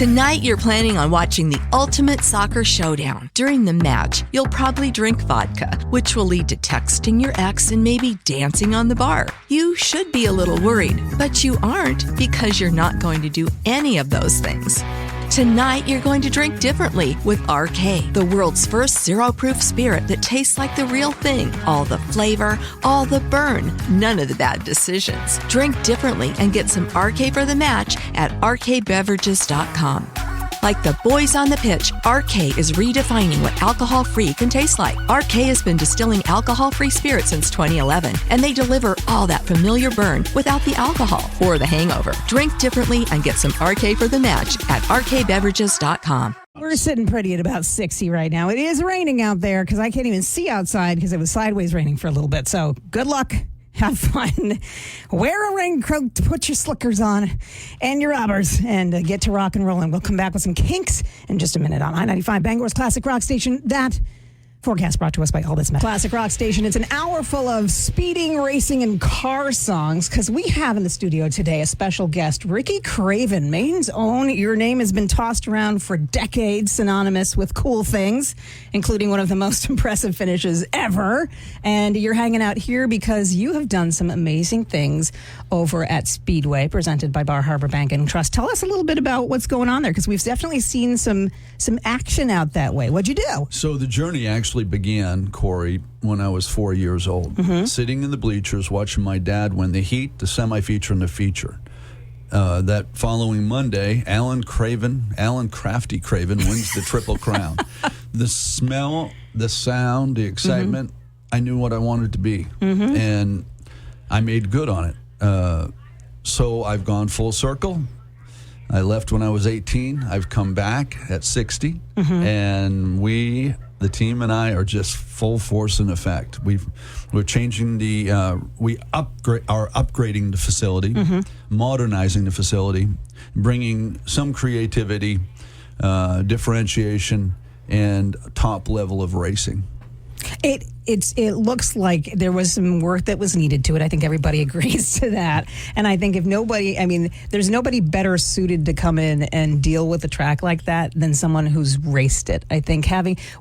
Tonight, you're planning on watching the ultimate soccer showdown. During the match, you'll probably drink vodka, which will lead to texting your ex and maybe dancing on the bar. You should be a little worried, but you aren't because you're not going to do any of those things. Tonight, you're going to drink differently with RK, the world's first zero-proof spirit that tastes like the real thing. All the flavor, all the burn, none of the bad decisions. Drink differently and get some RK for the match at rkbeverages.com. Like the boys on the pitch, RK is redefining what alcohol-free can taste like. RK has been distilling alcohol-free spirits since 2011, and they deliver all that familiar burn without the alcohol or the hangover. Drink differently and get some RK for the match at rkbeverages.com. We're sitting pretty at about 60 right now. It is raining out there because I can't even see outside because it was sideways raining for a little bit. So good luck. Have fun. Wear a raincoat, put your slickers on and your rubbers, and get to rock and rolling. We'll come back with some Kinks in just a minute on I-95 Bangor's Classic Rock Station. That forecast brought to us by All This Matters. Classic Rock Station. It's an hour full of speeding, racing, and car songs because we have in the studio today a special guest, Ricky Craven, Maine's own. Your name has been tossed around for decades, synonymous with cool things, including one of the most impressive finishes ever. And you're hanging out here because you have done some amazing things over at Speedway, presented by Bar Harbor Bank and Trust. Tell us a little bit about what's going on there because we've definitely seen some action out that way. What'd you do? So the journey actually began, Cori, when I was 4 years old, sitting in the bleachers watching my dad win the heat, the semi-feature, and the feature. That following Monday, Alan Crafty Craven wins the Triple Crown. The smell, the sound, the excitement, I knew what I wanted to be, and I made good on it. So I've gone full circle. I left when I was 18. I've come back at 60, and the team and I are just full force in effect. We're changing are upgrading the facility, modernizing the facility, bringing some creativity, differentiation, and top level of racing. It looks like there was some work that was needed to it. I think everybody agrees to that. And I think there's nobody better suited to come in and deal with a track like that than someone who's raced it. I think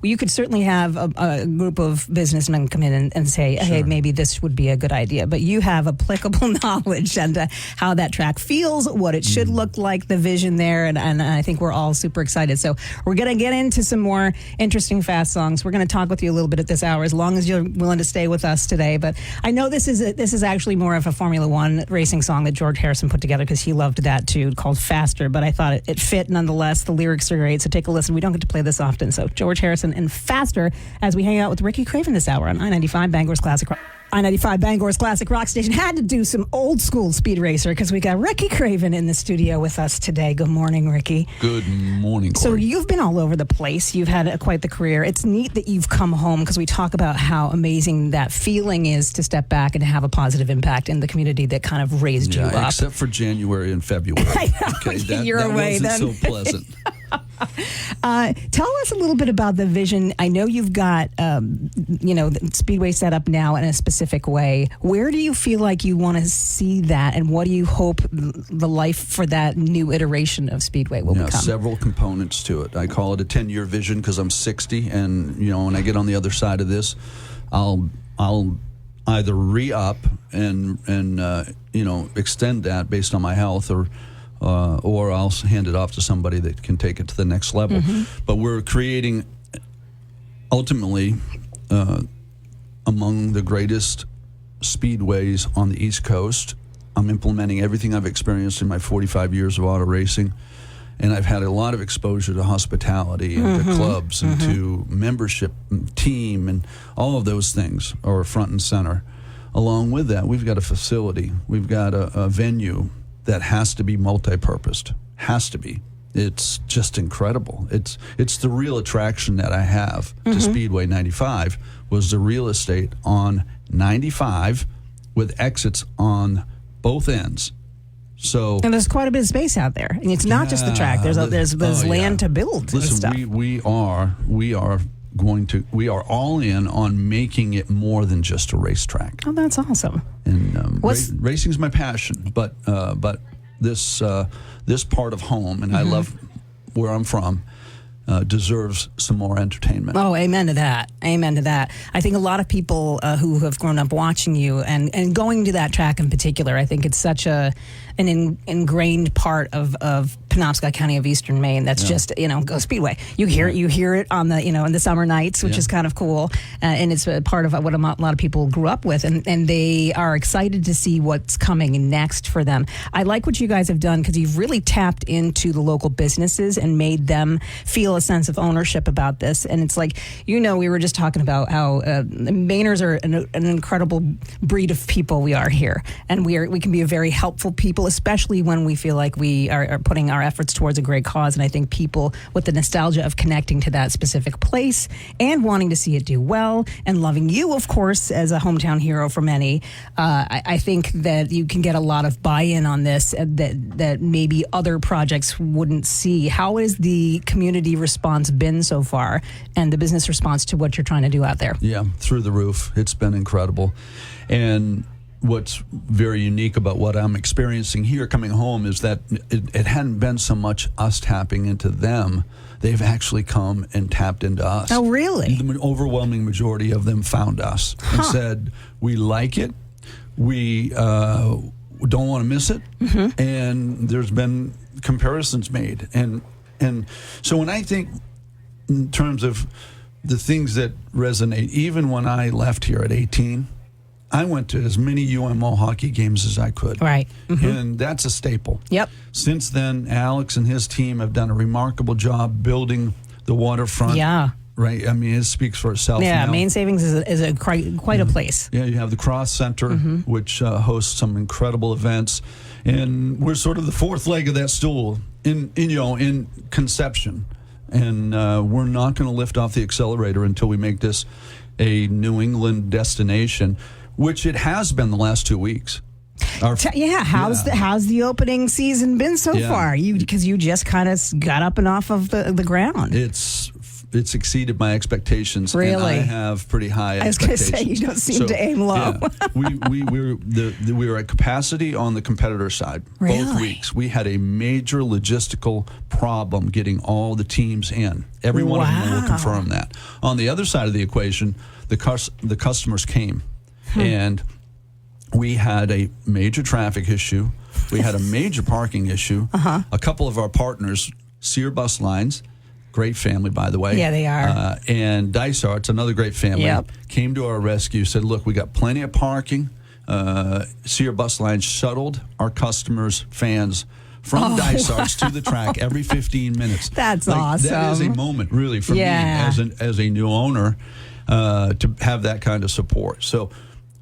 you could certainly have a group of businessmen come in and say, hey, maybe this would be a good idea. But you have applicable knowledge and how that track feels, what it should look like, the vision there. And I think we're all super excited. So we're going to get into some more interesting fast songs. We're going to talk with you a little bit at this hour, as long as you're willing to stay with us today. But I know this is actually more of a Formula One racing song that George Harrison put together because he loved that too, called Faster. But I thought it fit nonetheless. The lyrics are great, so take a listen. We don't get to play this often. So George Harrison and Faster as we hang out with Ricky Craven this hour on I-95 Bangor's Classic Rock. I-95 Bangor's Classic Rock Station had to do some old school speed racer because we got Ricky Craven in the studio with us today. Good morning, Ricky. Good morning, Cori. So you've been all over the place. You've had quite the career. It's neat that you've come home because we talk about how amazing that feeling is to step back and have a positive impact in the community that kind of raised you up. Except for January and February. I know. Okay, you're away then. Wasn't so pleasant. Tell us a little bit about the vision. I know you've got, the Speedway set up now in a specific way. Where do you feel like you want to see that, and what do you hope the life for that new iteration of Speedway will become? Several components to it. I call it a 10-year vision because I'm 60, and when I get on the other side of this, I'll either re-up and extend that based on my health, or I'll hand it off to somebody that can take it to the next level. But we're creating, ultimately, among the greatest speedways on the East Coast. I'm implementing everything I've experienced in my 45 years of auto racing, and I've had a lot of exposure to hospitality and to clubs and to membership and team, and all of those things are front and center. Along with that, we've got a facility, we've got a venue that has to be multi-purposed. Has to be. It's just incredible. It's the real attraction that I have to Speedway 95 was the real estate on 95 with exits on both ends. And there's quite a bit of space out there. And it's not just the track. There's land to build. Listen, and stuff. we are all in on making it more than just a racetrack. Oh, that's awesome. And racing's my passion, but this part of home, and I love where I'm from, deserves some more entertainment. Oh, amen to that. Amen to that. I think a lot of people who have grown up watching you and going to that track in particular, I think it's such an ingrained part of Penobscot County of Eastern Maine. That's just, go Speedway. You hear it on the, in the summer nights, which is kind of cool. And it's a part of what a lot of people grew up with. And they are excited to see what's coming next for them. I like what you guys have done because you've really tapped into the local businesses and made them feel a sense of ownership about this. And it's like, we were just talking about how Mainers are an incredible breed of people we are here. And we can be a very helpful people, especially when we feel like we are putting our efforts towards a great cause. And I think people with the nostalgia of connecting to that specific place and wanting to see it do well and loving you, of course, as a hometown hero for many, I think that you can get a lot of buy-in on this that maybe other projects wouldn't see. How has the community response been so far and the business response to what you're trying to do out there? Yeah, through the roof. It's been incredible. And what's very unique about what I'm experiencing here coming home is that it hadn't been so much us tapping into them. They've actually come and tapped into us. Oh, really? The overwhelming majority of them found us and said, we like it. We don't want to miss it. Mm-hmm. And there's been comparisons made. And so when I think in terms of the things that resonate, even when I left here at 18, I went to as many UMO hockey games as I could. Right. Mm-hmm. And that's a staple. Yep. Since then, Alex and his team have done a remarkable job building the waterfront. Yeah. Right. I mean, it speaks for itself. Yeah, now. Maine Savings is a quite a place. Yeah, you have the Cross Center, which hosts some incredible events. And we're sort of the fourth leg of that stool in conception. And we're not going to lift off the accelerator until we make this a New England destination, which it has been the last 2 weeks. How's the opening season been so far? Because you just kind of got up and off of the ground. It's exceeded my expectations. Really? And I have pretty high expectations. I was going to say, you don't seem to aim low. Yeah, we were at capacity on the competitor side. Really? Both weeks. We had a major logistical problem getting all the teams in. Every one of them will confirm that. On the other side of the equation, the customers came. And we had a major traffic issue. We had a major parking issue. A couple of our partners, Sear Bus Lines, great family, by the way. Yeah, they are. And Dice Arts, another great family, came to our rescue, said, look, we got plenty of parking. Sear Bus Lines shuttled our customers, fans, from Dice Arts to the track every 15 minutes. That's awesome. That is a moment, really, for me as a new owner to have that kind of support. So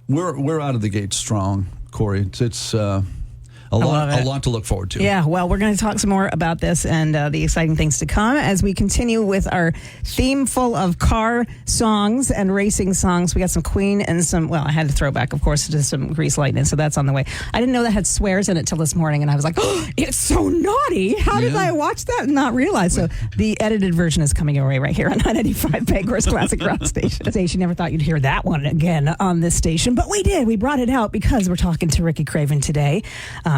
we're out of the gate strong, Cori. It's a lot to look forward to. Yeah, well, we're going to talk some more about this and the exciting things to come as we continue with our theme full of car songs and racing songs. We got some Queen and I had to throw back, of course, to some Grease Lightning, so that's on the way. I didn't know that had swears in it till this morning, and I was like, oh, it's so naughty. How did I watch that and not realize? So the edited version is coming your way right here on 985 Bangor's Classic Rock Station. Never thought you'd hear that one again on this station, but we did. We brought it out because we're talking to Ricky Craven today.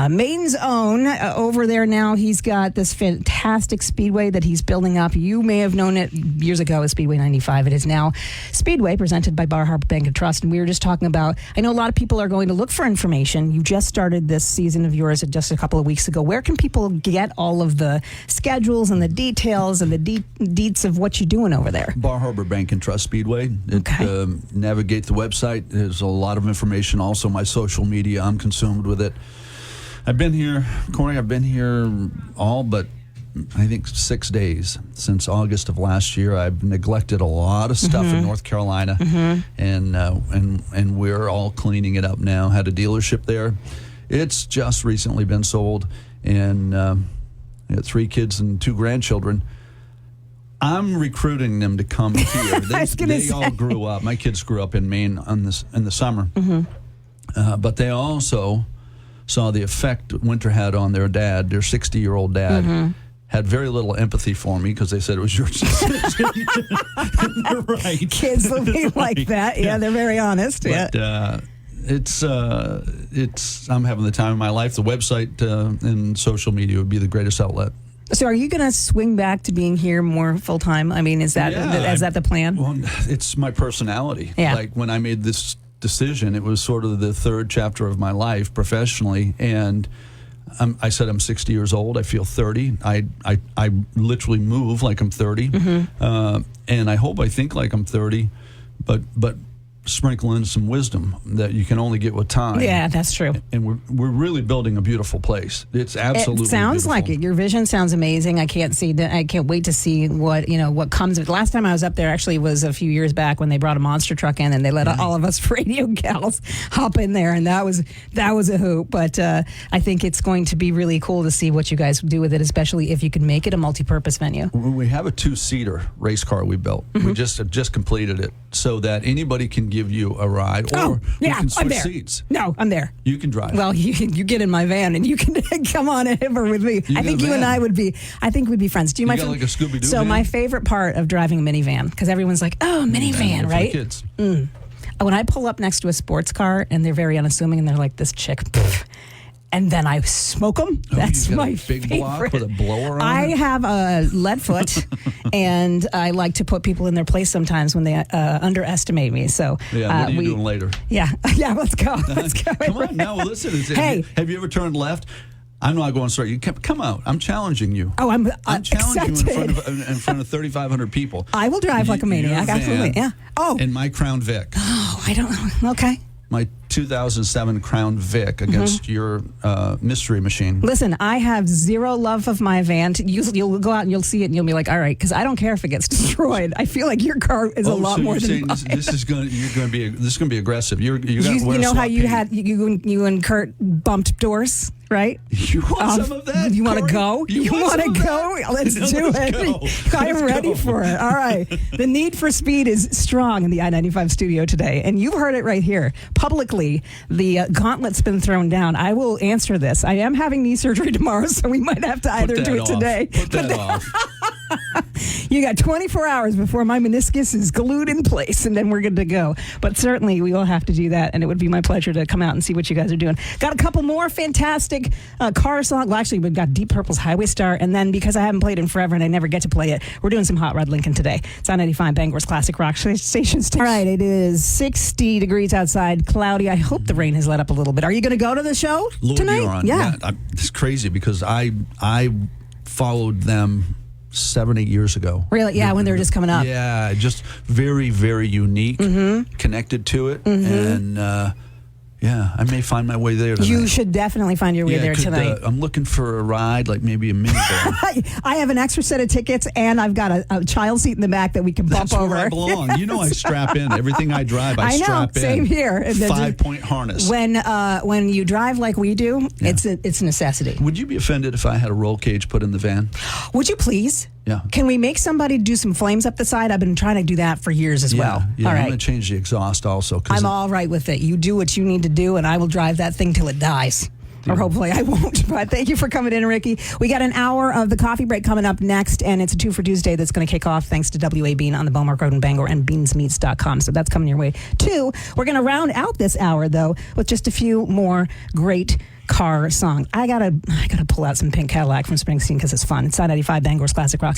Maine's own over there now. He's got this fantastic speedway that he's building up. You may have known it years ago as Speedway 95. It is now Speedway, presented by Bar Harbor Bank and Trust. And we were just talking about, I know a lot of people are going to look for information. You just started this season of yours just a couple of weeks ago. Where can people get all of the schedules and the details and the deets of what you're doing over there? Bar Harbor Bank and Trust Speedway. Navigate the website. There's a lot of information. Also, my social media, I'm consumed with it. I've been here, Cori, all but I think 6 days since August of last year. I've neglected a lot of stuff in North Carolina, and we're all cleaning it up now. Had a dealership there. It's just recently been sold, and I got 3 kids and 2 grandchildren. I'm recruiting them to come here. They all grew up. My kids grew up in Maine in the summer, but they also saw the effect winter had on their dad. Their 60-year-old dad had very little empathy for me because they said it was your decision. They're right. Kids will be like that. Yeah, they're very honest. But, I'm having the time of my life. The website and social media would be the greatest outlet. So are you going to swing back to being here more full time? I mean, is that the plan? Well, it's my personality. Yeah. Like when I made this decision, it was sort of the third chapter of my life professionally, and I said I'm 60 years old. I feel 30. I literally move like I'm 30, and I think like I'm 30, but sprinkle in some wisdom that you can only get with time. Yeah, that's true. And we're really building a beautiful place. It's absolutely It sounds beautiful. like it. Your vision sounds amazing. I can't wait to see what comes of it. Last time I was up there actually was a few years back when they brought a monster truck in and they let all of us radio gals hop in there, and that was a hoot. But I think it's going to be really cool to see what you guys do with it, especially if you can make it a multi-purpose venue. We have a 2-seater race car we built. We just completed it so that anybody can give you a ride, or we can switch I'm there. seats. No, I'm there. You can drive. Well, you get in my van and you can come on over with me. I think you and I would be. I think we'd be friends. Do you got mind? like a Scooby-Doo So van? my favorite part of driving a minivan, because everyone's like, "Oh, minivan, for the right?" kids. When I pull up next to a sports car and they're very unassuming and they're like, "This chick," pff, and then I smoke them. That's you got my a big favorite. block with a blower on I it? have a lead foot, and I like to put people in their place sometimes when they underestimate me. So Yeah, what are you doing later? Yeah, let's go. Let's go. Come on, no, listen. Hey. Have you ever turned left? I'm not going straight. You come out. I'm challenging you. Oh, I'm challenging you accepted. in front of 3,500 people. I will drive like a maniac. Your Absolutely. van Yeah. Oh. And my Crown Vic. Oh, I don't know. Okay. My 2007 Crown Vic against your mystery machine. Listen, I have zero love of my van. You'll go out and you'll see it and you'll be like, all right, because I don't care if it gets destroyed. I feel like your car is a lot so more you're than saying mine. this is going to be aggressive. You know how you had you and Kurt bumped doors, right? You want some of that? You want to Corey? go? You want want some to of go? that? Let's do Let's it. go. I'm Let's ready go. for it. All right. The need for speed is strong in the I-95 studio today, and you've heard it right here publicly. The gauntlet's been thrown down. I will answer this. I am having knee surgery tomorrow, so we might have to either do it today. Put that off. You got 24 hours before my meniscus is glued in place, and then we're good to go. But certainly, we will have to do that, and it would be my pleasure to come out and see what you guys are doing. Got a couple more fantastic car songs. Well, actually, we've got Deep Purple's Highway Star, and then because I haven't played in forever and I never get to play it, we're doing some Hot Rod Lincoln today. It's on 95 Bangor's Classic Rock Station. All right, it is 60 degrees outside, cloudy. I hope the rain has let up a little bit. Are you going to go to the show tonight? Yeah. It's crazy because I followed them 7-8 years ago. Really? Yeah, when they were just coming up. Yeah, just very, very unique, connected to it, and I may find my way there tonight. You should definitely find your way there tonight. I'm looking for a ride, like maybe a minivan. I have an extra set of tickets, and I've got a child seat in the back that we can bump That's over. where I belong. You know, I strap in everything I drive. I strap in. Same here. And then 5-point harness. When you drive like we do, it's a necessity. Would you be offended if I had a roll cage put in the van? Would you please? Yeah. Can we make somebody do some flames up the side? I've been trying to do that for years as well. Yeah, All I'm right. going to change the exhaust also. I'm all right with it. You do what you need to do, and I will drive that thing till it dies. Or hopefully I won't. But thank you for coming in, Ricky. We got an hour of the coffee break coming up next, and it's a 2 for Tuesday that's going to kick off thanks to WA Bean on the Beaumark Road in Bangor and beansmeats.com. So that's coming your way, too. We're going to round out this hour, though, with just a few more great car songs. I gotta pull out some Pink Cadillac from Springsteen because it's fun. It's on 95 Bangor's Classic Rock